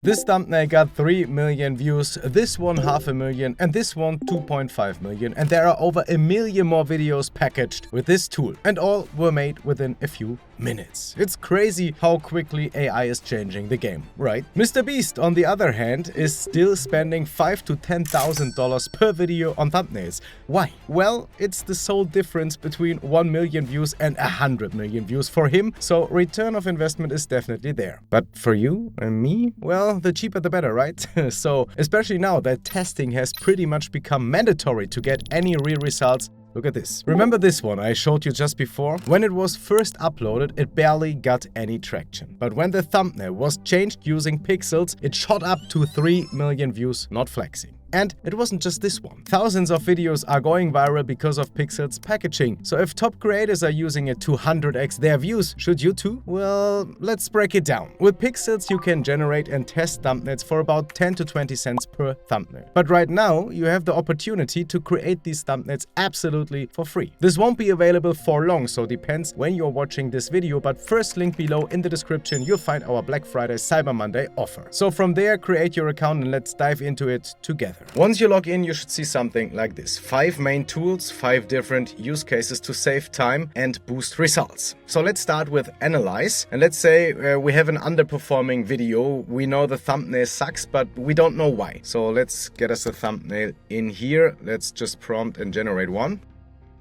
This thumbnail got 3 million views, this one 500,000, and this one 2.5 million. And there are over 1 million more videos packaged with this tool. And all were made within a few minutes. It's crazy how quickly AI is changing the game, right? Mr. Beast, on the other hand, is still spending $5,000 to $10,000 per video on thumbnails. Why? Well, it's the sole difference between 1 million views and 100 million views for him, so return of investment is definitely there. But for you and me, well, the cheaper the better, right? So, especially now that testing has pretty much become mandatory to get any real results. Look at this. Remember this one I showed you just before? When it was first uploaded, it barely got any traction. But when the thumbnail was changed using Pikzels, it shot up to 3 million views, not flexing. And it wasn't just this one. Thousands of videos are going viral because of Pikzels packaging. So if top creators are using it to 100x their views, should you too? Well, let's break it down. With Pikzels, you can generate and test thumbnails for about 10 to 20 cents per thumbnail. But right now, you have the opportunity to create these thumbnails absolutely for free. This won't be available for long, so depends when you're watching this video, but first link below in the description, you'll find our Black Friday Cyber Monday offer. So from there, create your account and let's dive into it together. Once you log in, you should see something like this. 5 main tools, 5 different use cases to save time and boost results. So let's start with analyze. And let's say we have an underperforming video. We know the thumbnail sucks, but we don't know why. So let's get us a thumbnail in here. Let's just prompt and generate one.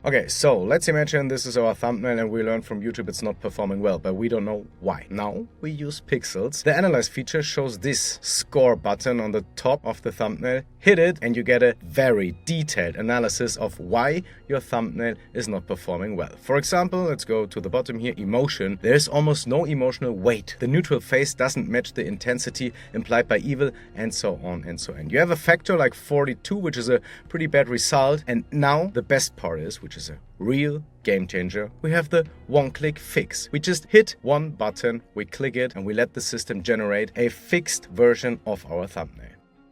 Okay, so let's imagine this is our thumbnail and we learned from YouTube it's not performing well, but we don't know why. Now we use Pikzels. The Analyze feature shows this score button on the top of the thumbnail. Hit it and you get a very detailed analysis of why your thumbnail is not performing well. For example, let's go to the bottom here, emotion. There's almost no emotional weight. The neutral face doesn't match the intensity implied by evil, and so on and so on. You have a factor like 42, which is a pretty bad result. And now the best part is, which is a real game changer, we have the one-click fix. We just hit one button, we click it, and we let the system generate a fixed version of our thumbnail.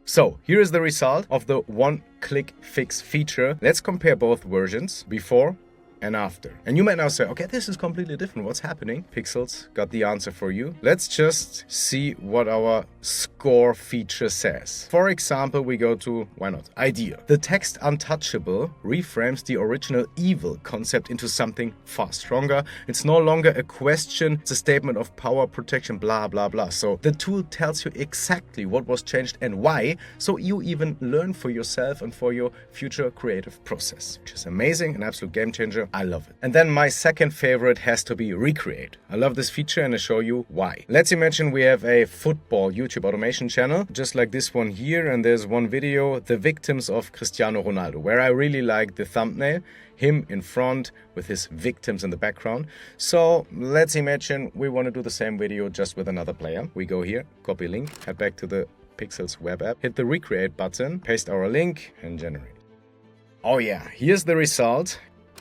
So here is the result of the one-click fix feature. Let's compare both versions, before and after. And you might now say, okay, this is completely different. What's happening? Pikzels got the answer for you. Let's just see what our score feature says. For example, we go to, why not, idea. The text untouchable reframes the original evil concept into something far stronger. It's no longer a question, it's a statement of power, protection, blah, blah, blah. So the tool tells you exactly what was changed and why, so you even learn for yourself and for your future creative process, which is amazing, an absolute game changer. I love it. And then my second favorite has to be recreate. I love this feature and I'll show you why. Let's imagine we have a football YouTube automation channel, just like this one here. And there's one video, the victims of Cristiano Ronaldo, where I really like the thumbnail, him in front with his victims in the background. So let's imagine we want to do the same video just with another player. We go here, copy link, head back to the Pikzels web app, hit the recreate button, paste our link and generate. Oh yeah, here's the result.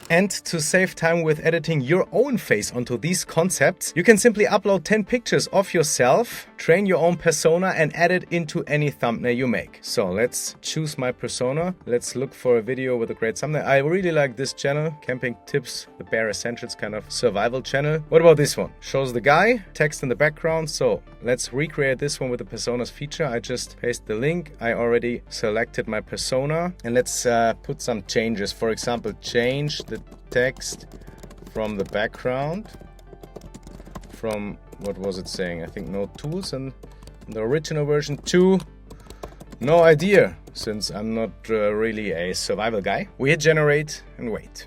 And to save time with editing your own face onto these concepts, you can simply upload 10 pictures of yourself, train your own persona and add it into any thumbnail you make. So let's choose my persona. Let's look for a video with a great thumbnail. I really like this channel, Camping Tips, the Bare Essentials kind of survival channel. What about this one? Shows the guy, text in the background. So let's recreate this one with the personas feature. I just paste the link. I already selected my persona and let's put some changes. For example, change the text from the background from, what was it saying? I think no tools, and the original version to no idea, since I'm not really a survival guy. We hit generate and wait.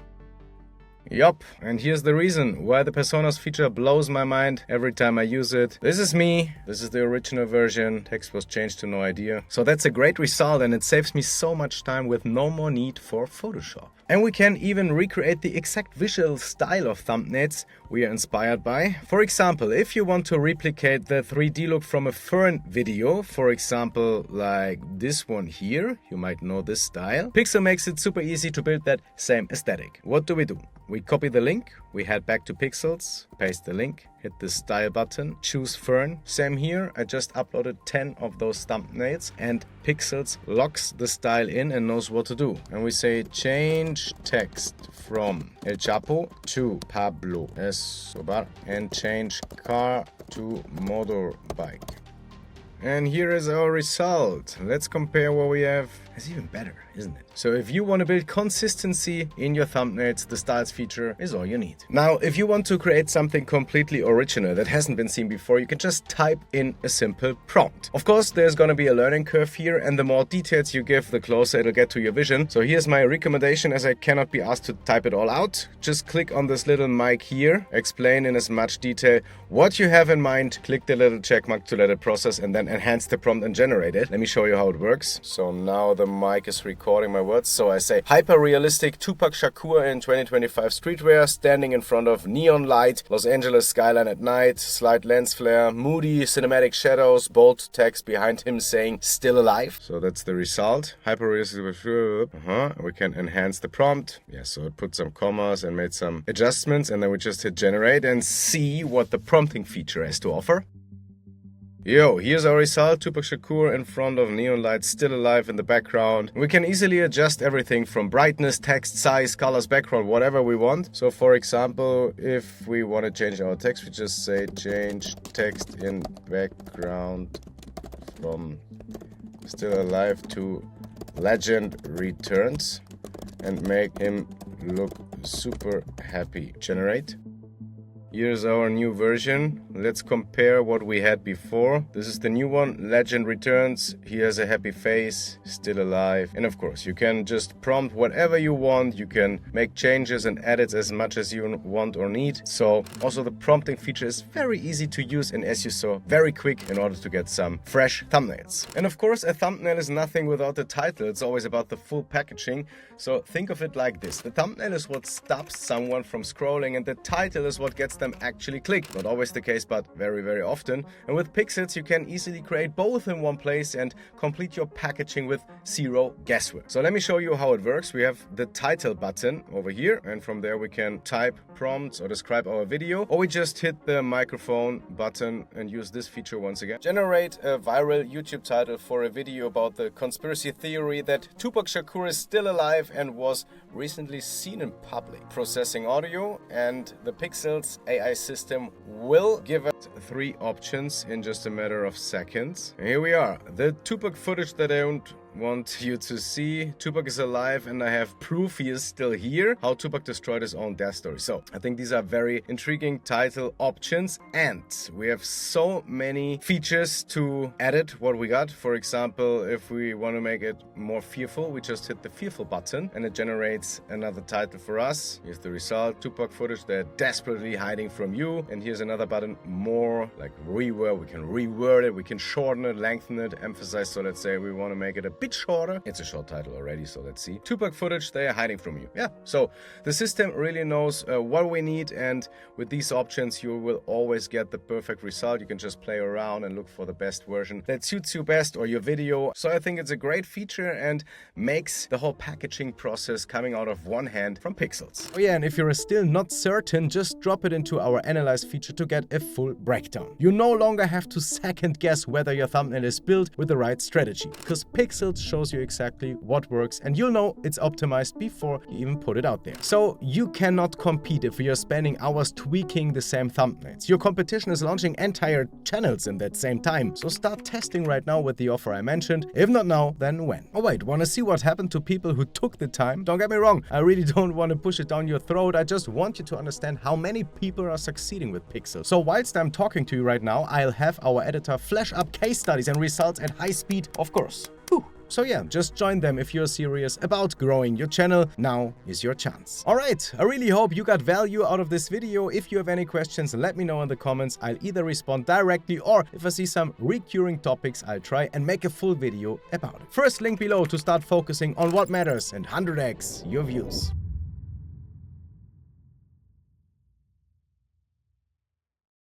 Yup, and here's the reason why the personas feature blows my mind every time I use it. This is me, this is the original version, text was changed to no idea. So that's a great result and it saves me so much time with no more need for Photoshop. And we can even recreate the exact visual style of thumbnails we are inspired by. For example, if you want to replicate the 3D look from a fern video, for example, like this one here, you might know this style, Pixel makes it super easy to build that same aesthetic. What do? We copy the link, we head back to Pikzels, paste the link, hit the style button, choose fern. Same here, I just uploaded 10 of those thumbnails and Pikzels locks the style in and knows what to do. And we say change text from El Chapo to Pablo Escobar and change car to motorbike. And here is our result. Let's compare what we have. It's even better, isn't it? So if you want to build consistency in your thumbnails, the styles feature is all you need. Now, if you want to create something completely original that hasn't been seen before, you can just type in a simple prompt. Of course, there's going to be a learning curve here, and the more details you give, the closer it'll get to your vision. So here's my recommendation, as I cannot be asked to type it all out. Just click on this little mic here, explain in as much detail what you have in mind, click the little check mark to let it process, and then enhance the prompt and generate it. Let me show you how it works. So now the mic is recording my words. So I say hyper-realistic Tupac Shakur in 2025 streetwear, standing in front of neon light, Los Angeles skyline at night, slight lens flare, moody cinematic shadows, bold text behind him saying still alive. So that's the result. Hyper-realistic. We can enhance the prompt. Yeah, so it put some commas and made some adjustments, and then we just hit generate and see what the prompting feature has to offer. Yo, here's our result. Tupac Shakur in front of neon lights, still alive in the background. We can easily adjust everything from brightness, text, size, colors, background, whatever we want. So for example, if we want to change our text, we just say change text in background from still alive to legend returns and make him look super happy. Generate. Here's our new version. Let's compare what we had before. This is the new one. Legend returns. He has a happy face, still alive. And of course, you can just prompt whatever you want. You can make changes and edits as much as you want or need. So also the prompting feature is very easy to use, and as you saw, very quick in order to get some fresh thumbnails. And of course, a thumbnail is nothing without the title. It's always about the full packaging. So think of it like this. The thumbnail is what stops someone from scrolling, and the title is what gets them actually click. Not always the case, but very, very often. And with Pikzels, you can easily create both in one place and complete your packaging with zero guesswork. So let me show you how it works. We have the title button over here, and from there we can type prompts or describe our video, or we just hit the microphone button and use this feature once again. Generate a viral YouTube title for a video about the conspiracy theory that Tupac Shakur is still alive and was recently seen in public. Processing audio, and the Pikzels AI system will give us 3 options in just a matter of seconds. And here we are. The Tupac footage that I don't want you to see. Tupac is alive and I have proof he is still here. How Tupac destroyed his own death story. So I think these are very intriguing title options, and we have so many features to edit what we got. For example, if we want to make it more fearful, we just hit the fearful button and it generates another title for us. Here's the result. Tupac footage they're desperately hiding from you. And here's another button, more like reword. We can reword it, we can shorten it, lengthen it, emphasize. So let's say we want to make it a bit shorter. It's a short title already, so let's see. Tupac footage they are hiding from you. Yeah, so the system really knows what we need, and with these options you will always get the perfect result. You can just play around and look for the best version that suits you best or your video. So I think it's a great feature and makes the whole packaging process coming out of one hand from Pikzels. Oh yeah, and if you're still not certain, just drop it into our analyze feature to get a full breakdown. You no longer have to second guess whether your thumbnail is built with the right strategy, because Pikzels shows you exactly what works, and you'll know it's optimized before you even put it out there. So you cannot compete if you're spending hours tweaking the same thumbnails. Your competition is launching entire channels in that same time. So start testing right now with the offer I mentioned. If not now, then when? Oh wait, wanna see what happened to people who took the time? Don't get me wrong, I really don't want to push it down your throat. I just want you to understand how many people are succeeding with Pikzels. So whilst I'm talking to you right now, I'll have our editor flash up case studies and results at high speed, of course. Whew. So yeah, just join them if you're serious about growing your channel. Now is your chance. Alright, I really hope you got value out of this video. If you have any questions, let me know in the comments. I'll either respond directly, or if I see some recurring topics, I'll try and make a full video about it. First link below to start focusing on what matters and 100x your views.